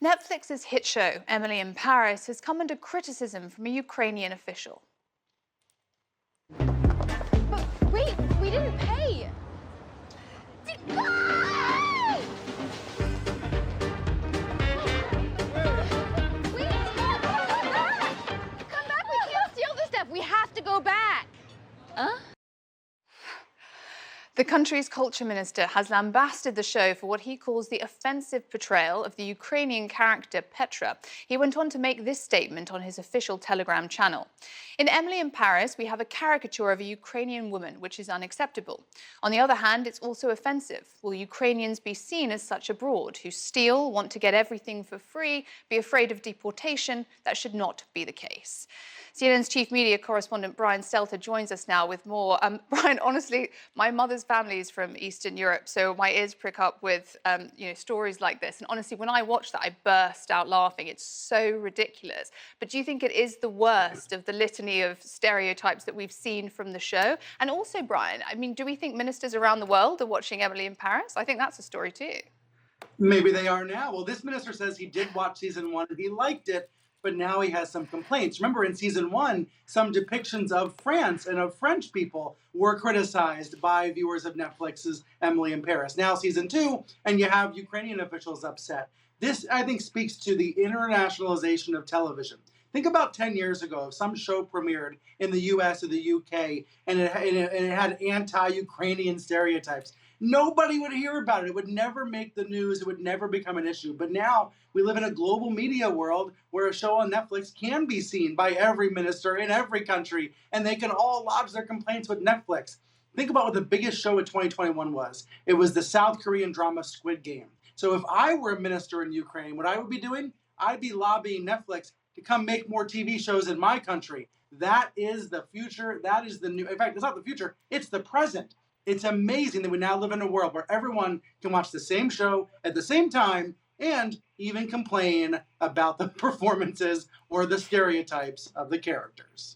Netflix's hit show, Emily in Paris, has come under criticism from a Ukrainian official. But wait, we didn't pay. Ah! Wait, come back! We can't steal this stuff. We have to go back. Huh? The country's culture minister has lambasted the show for what he calls the offensive portrayal of the Ukrainian character Petra. He went on to make this statement on his official Telegram channel. In Emily in Paris, we have a caricature of a Ukrainian woman, which is unacceptable. On the other hand, it's also offensive. Will Ukrainians be seen as such abroad, who steal, want to get everything for free, be afraid of deportation? That should not be the case. CNN's chief media correspondent Brian Stelter joins us now with more. Brian, honestly, my mother's family is from Eastern Europe, so my ears prick up with stories like this. And honestly, when I watched that, I burst out laughing. It's so ridiculous. But do you think it is the worst of the litany of stereotypes that we've seen from the show? And also, Brian, I mean, do we think ministers around the world are watching Emily in Paris? I think that's a story too. Maybe they are now. Well, this minister says he did watch season 1 and he liked it, but now he has some complaints. Remember, in season 1, some depictions of France and of French people were criticized by viewers of Netflix's Emily in Paris. Now season 2, and you have Ukrainian officials upset. This, I think, speaks to the internationalization of television. Think about 10 years ago, if some show premiered in the US or the UK and it had anti-Ukrainian stereotypes. Nobody would hear about it. It would never make the news. It would never become an issue. But now we live in a global media world where a show on Netflix can be seen by every minister in every country, and they can all lodge their complaints with Netflix. Think about what the biggest show of 2021 was. It was the South Korean drama Squid Game. So if I were a minister in Ukraine, what I would be doing, I'd be lobbying Netflix to come make more TV shows in my country. That is the future. That is the new. In fact, it's not the future. It's the present. It's amazing that we now live in a world where everyone can watch the same show at the same time and even complain about the performances or the stereotypes of the characters.